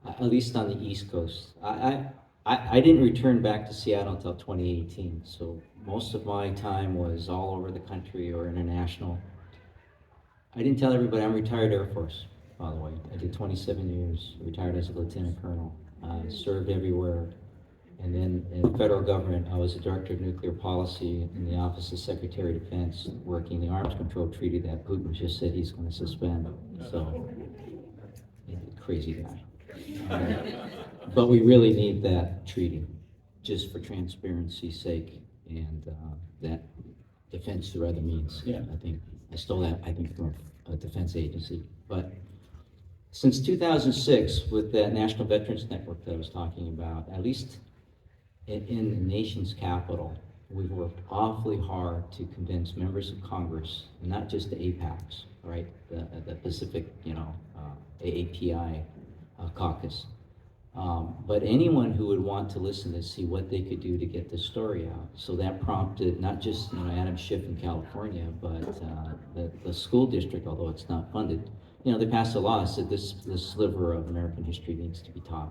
At least on the East Coast. I didn't return back to Seattle until 2018, so most of my time was all over the country or international. I didn't tell everybody I'm retired Air Force, by the way. I did 27 years, retired as a lieutenant colonel, served everywhere. And then in the federal government, I was the director of nuclear policy in the Office of Secretary of Defense, working the arms control treaty that Putin just said he's going to suspend. So, crazy guy. But we really need that treaty, just for transparency's sake, and that defense through other means. Yeah. I stole that, from a defense agency. But Since 2006, with the National Veterans Network that I was talking about, at least in the nation's capital, we've worked awfully hard to convince members of Congress, not just the APACs, right, the Pacific, AAPI caucus, but anyone who would want to listen to see what they could do to get this story out. So that prompted not just Adam Schiff in California, but the school district, although it's not funded, they passed a law that said this sliver of American history needs to be taught.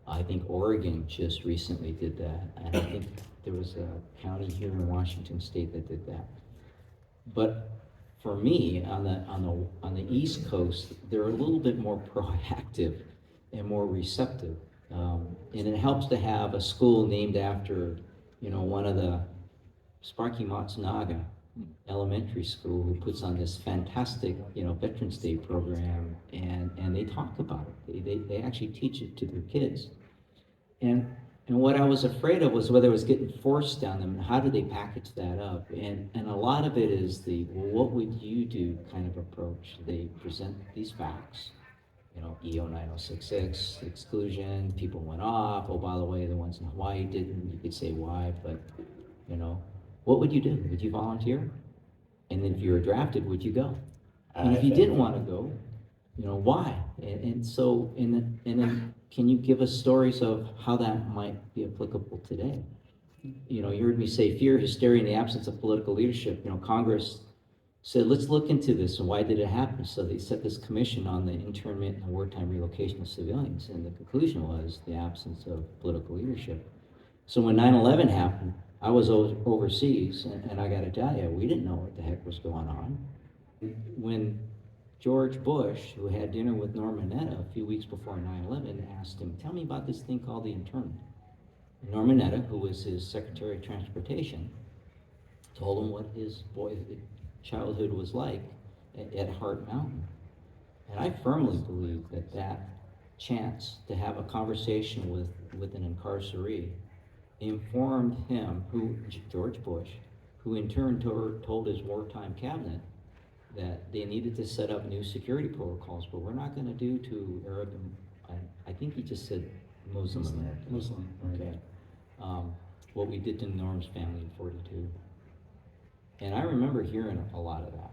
I think Oregon just recently did that, and I think there was a county here in Washington State that did that. But for me, on the East Coast, they're a little bit more proactive and more receptive, and it helps to have a school named after, one of the Sparky Matsunaga Elementary School, who puts on this fantastic, Veterans Day program, and they talk about it. They actually teach it to their kids. And what I was afraid of was whether it was getting forced down them, and how do they package that up? And a lot of it is what would you do kind of approach. They present these facts, EO 9066, exclusion, people went off, oh, by the way, the ones in Hawaii didn't, you could say why, but, what would you do? Would you volunteer? And then if you were drafted, would you go? And if you didn't want to go, why? And then can you give us stories of how that might be applicable today? You heard me say fear, hysteria, in the absence of political leadership. Congress said, let's look into this, and why did it happen? So they set this commission on the internment and wartime relocation of civilians, and the conclusion was the absence of political leadership. So when 9/11 happened, I was overseas, and I gotta tell you, we didn't know what the heck was going on. When George Bush, who had dinner with Norm Mineta a few weeks before 9/11, asked him, tell me about this thing called the internment. And Norm Mineta, who was his Secretary of Transportation, told him what his childhood was like at Hart Mountain. And I firmly believe that chance to have a conversation with an incarceree informed him, George Bush, who in turn told his wartime cabinet that they needed to set up new security protocols, but we're not going to do to Arab, I think he just said Muslim Americans. Muslim, okay. What we did to Norm's family in 42. And I remember hearing a lot of that,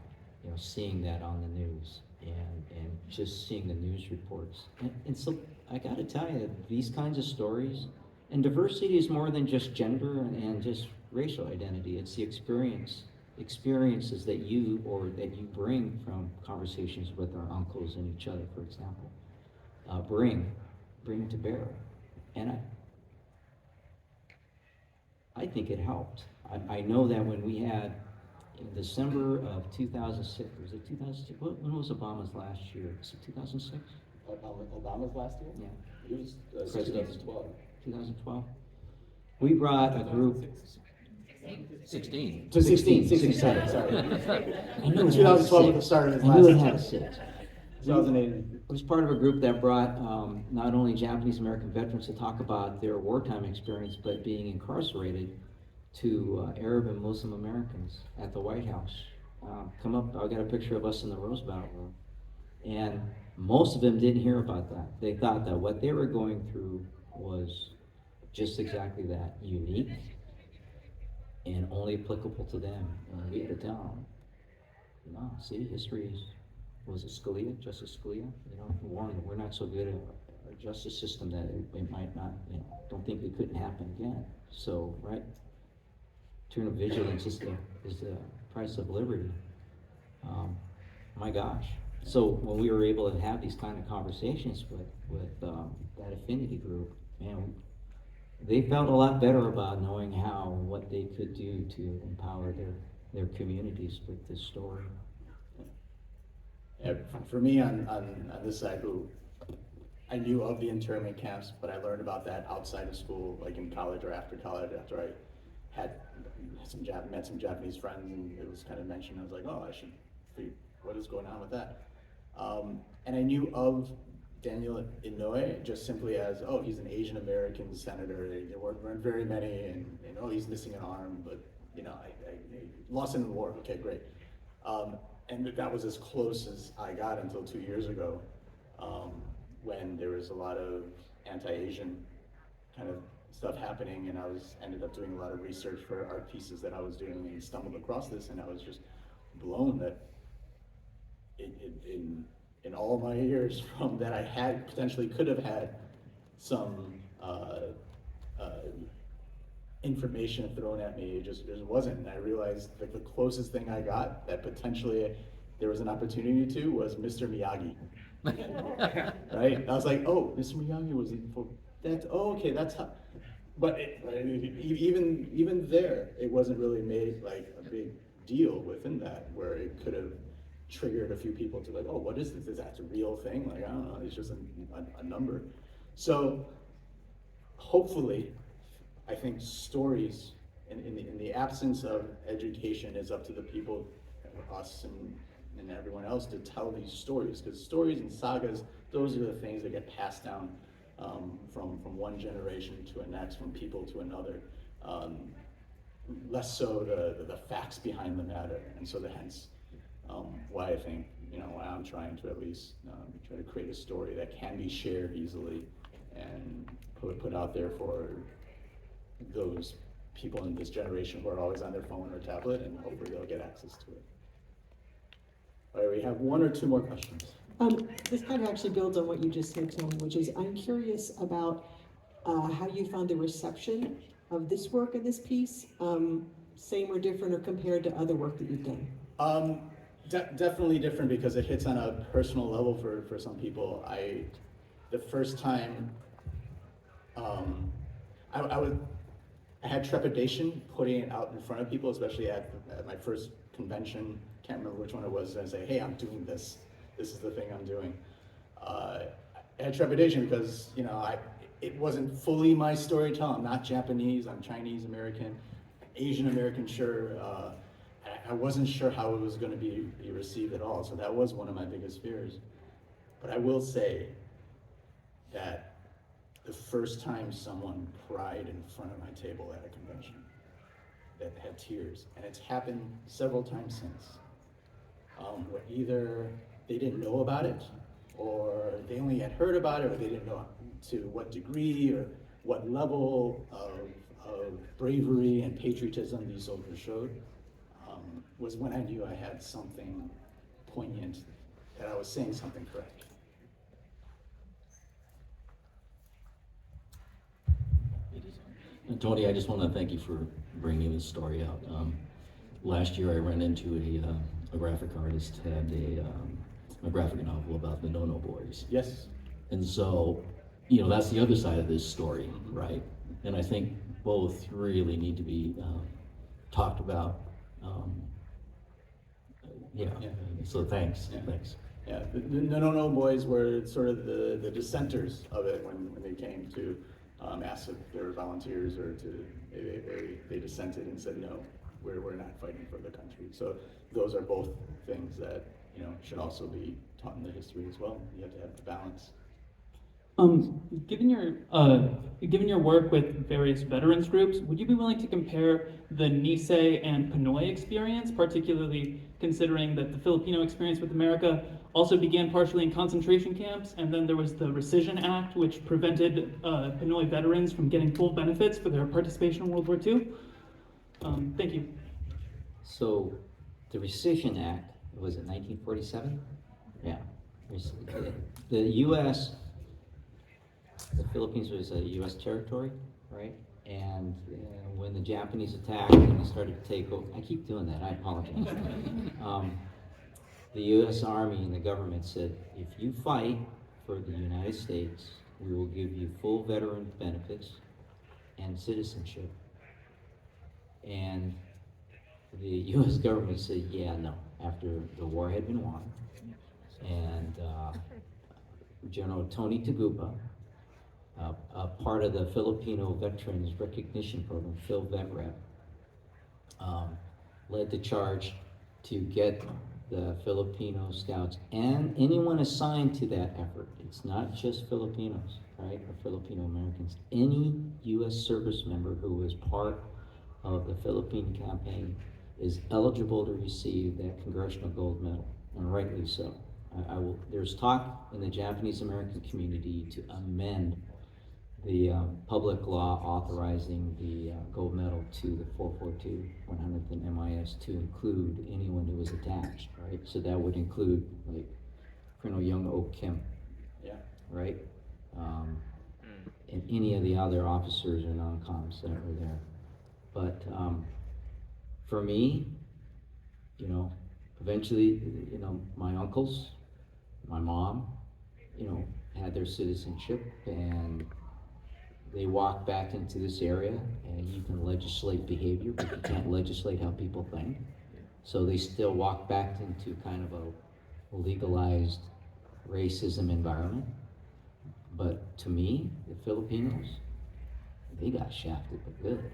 seeing that on the news and just seeing the news reports. And so I got to tell you, these kinds of stories, and diversity is more than just gender and just racial identity. It's the experiences that you bring from conversations with our uncles and each other, for example, bring to bear. And I think it helped. I know that when we had, in December of 2006, was it 2006? When was Obama's last year? Was it 2006? Obama's last year? Yeah. It was 2012. 2012. We brought a group. 16, 16, sorry. I knew it had 2012 was the six. start of his I last knew it term. had 6. 2008. It was part of a group that brought not only Japanese American veterans to talk about their wartime experience, but being incarcerated, to Arab and Muslim Americans at the White House. Come up, I got a picture of us in the Roosevelt Room. And most of them didn't hear about that. They thought that what they were going through was just exactly that, unique and only applicable to them. And we had to tell them, no, see, history was it Scalia, Justice Scalia? Warned, we're not so good at our justice system that it might not, don't think it couldn't happen again. So, right, eternal vigilance is the price of liberty. My gosh. So when we were able to have these kind of conversations with that affinity group, man, they felt a lot better about knowing what they could do to empower their communities with this story. Yeah, for me on this side, who I knew of the internment camps, but I learned about that outside of school, like in college or after college, after I met some Japanese friends, and it was kind of mentioned. I was like, oh, I should figure what is going on with that. And I knew of Daniel Inouye just simply as, oh, he's an Asian American senator. There weren't very many, and oh, he's missing an arm, but I lost him in the war. Okay, great. And that was as close as I got until 2 years ago. when there was a lot of anti-Asian kind of stuff happening, and I ended up doing a lot of research for art pieces that I was doing, and stumbled across this, and I was just blown that in all my years from that I had potentially could have had some information thrown at me. It just wasn't. And I realized like the closest thing I got that potentially there was an opportunity to was Mr. Miyagi. Right? I was like, oh, Mr. Miyagi was that's okay, that's how. But even there, it wasn't really made like a big deal within that, where it could have triggered a few people to like, oh, what is this? Is that a real thing? Like, I don't know, it's just a number. So hopefully, I think stories, in the absence of education, is up to the people, us and everyone else, to tell these stories, because stories and sagas, those are the things that get passed down from one generation to the next, from people to another. Less so the facts behind the matter, and so hence why I think, why I'm trying to at least try to create a story that can be shared easily and put out there for those people in this generation who are always on their phone or tablet, and hopefully they'll get access to it. All right, we have one or two more questions. This kind of actually builds on what you just said, Tony, which is I'm curious about how you found the reception of this work and this piece, same or different or compared to other work that you've done. Definitely different, because it hits on a personal level for some people. The first time, I had trepidation putting it out in front of people, especially at my first convention. Can't remember which one it was. And I say, hey, I'm doing this. This is the thing I'm doing. I had trepidation because, it wasn't fully my storytelling. I'm not Japanese, I'm Chinese American, Asian American, sure. I wasn't sure how it was going to be received at all. So that was one of my biggest fears. But I will say that the first time someone cried in front of my table at a convention, that had tears, and it's happened several times since, where either they didn't know about it, or they only had heard about it, or they didn't know to what degree or what level of bravery and patriotism these soldiers showed, was when I knew I had something poignant, that I was saying something correct. Tony, I just want to thank you for bringing this story out. Last year I ran into a graphic artist, had a graphic novel about the No-No Boys. Yes. And so, that's the other side of this story, right? And I think both really need to be talked about. So thanks. Yeah. Thanks. Yeah, the No Boys were sort of the dissenters of it when they came to ask if they were volunteers, or they dissented and said, no, we're not fighting for the country. So those are both things that should also be taught in the history as well. You have to have the balance. Given your work with various veterans groups, would you be willing to compare the Nisei and Pinoy experience, particularly considering that the Filipino experience with America also began partially in concentration camps, and then there was the Rescission Act, which prevented Pinoy veterans from getting full benefits for their participation in World War II? Thank you. So, the Rescission Act, was it 1947? Yeah. The U.S., the Philippines was a U.S. territory, right? And when the Japanese attacked and they started to take over, I keep doing that, I apologize. The U.S. Army and the government said, if you fight for the United States, we will give you full veteran benefits and citizenship. And the U.S. government said, yeah, no, after the war had been won. And General Tony Tagupa, a part of the Filipino Veterans Recognition Program, PhilVetRep, led the charge to get the Filipino scouts and anyone assigned to that effort. It's not just Filipinos, right, or Filipino Americans. Any U.S. service member who was part of the Philippine campaign is eligible to receive that Congressional Gold Medal, and rightly so. there's talk in the Japanese American community to amend the public law authorizing the gold medal to the 442 100th and MIS to include anyone who was attached, right? So that would include like Colonel Young Oak Kim, Yeah. right? And any of the other officers or non-coms that were there. But for me, you know, eventually, you know, my uncles, my mom, you know, had their citizenship and they walk back into this area, and you can legislate behavior, but you can't legislate how people think. So they still walk back into kind of a legalized racism environment. But to me, the Filipinos, they got shafted, but good.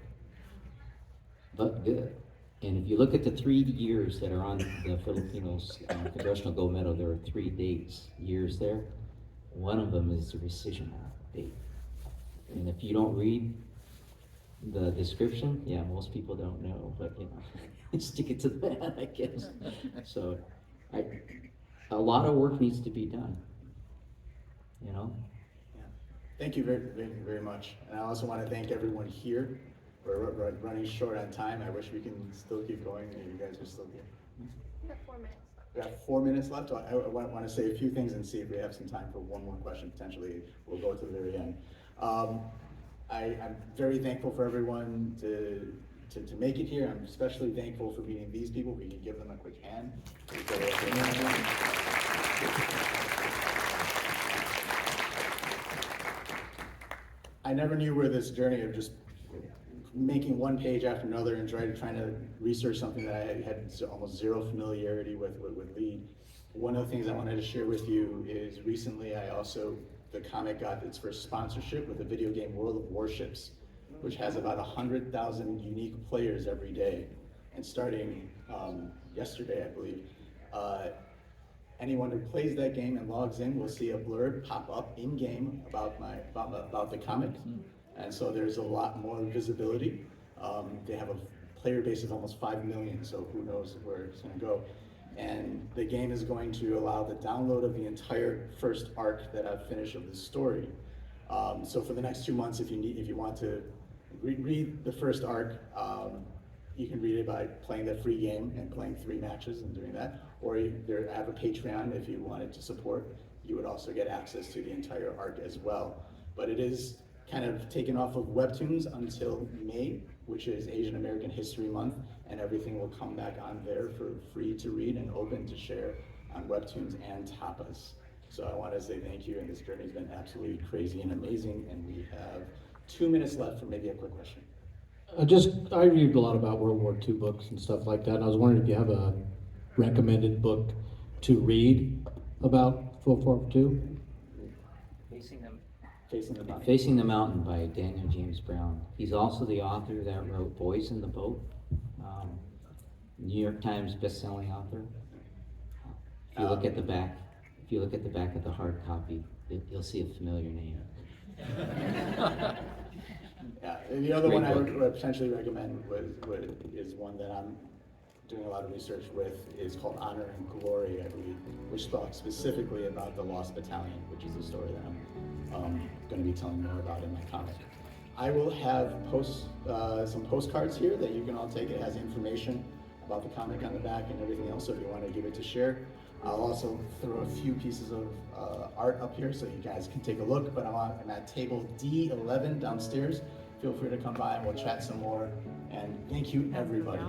But good. And if you look at the 3 years that are on the Filipinos Congressional Gold Medal, there are 3 dates, years there. One of them is the rescission date. And if you don't read the description, yeah, most people don't know, but you know, stick it to the man, I guess. So, a lot of work needs to be done, you know? Yeah. Thank you very, very, very much. And I also want to thank everyone here. We're running short on time. I wish we can still keep going, and you guys are still here. We have 4 minutes. We have 4 minutes left. I want to say a few things and see if we have some time for one more question. Potentially, we'll go to the very end. I'm very thankful for everyone to make it here. I'm especially thankful for meeting these people. We can give them a quick hand. I never knew where this journey of just making one page after another and trying to research something that I had almost zero familiarity with would lead. One of the things I wanted to share with you is recently the comic got its first sponsorship with the video game World of Warships, which has about 100,000 unique players every day. And starting yesterday, I believe, anyone who plays that game and logs in will see a blurb pop up in game about the comic. And so there's a lot more visibility. They have a player base of almost 5 million, so who knows where it's going to go. And the game is going to allow the download of the entire first arc that I've finished of this story. So for the next 2 months, if you want to read the first arc, you can read it by playing the free game and playing 3 matches and doing that. Or I have a Patreon if you wanted to support. You would also get access to the entire arc as well. But it is kind of taken off of Webtoons until May, which is Asian American History Month, and everything will come back on there for free to read and open to share on Webtoons and Tapas. So I want to say thank you, and this journey has been absolutely crazy and amazing, and we have 2 minutes left for maybe a quick question. I read a lot about World War II books and stuff like that, and I was wondering if you have a recommended book to read about 442? Facing the Mountain by Daniel James Brown. He's also the author that wrote Boys in the Boat, New York Times best-selling author. If you look at the back of the hard copy, you'll see a familiar name. Yeah, and the other Great one I book. would potentially recommend is one that I'm doing a lot of research with, is called Honor and Glory, I believe, which talks specifically about the Lost Battalion, which is a story that I'm going to be telling more about in my comic. I will have some postcards here that you can all take. It has information about the comic on the back and everything else, so if you want to give it to share. I'll also throw a few pieces of art up here so you guys can take a look, but I'm at table D11 downstairs. Feel free to come by and we'll chat some more, and thank you everybody.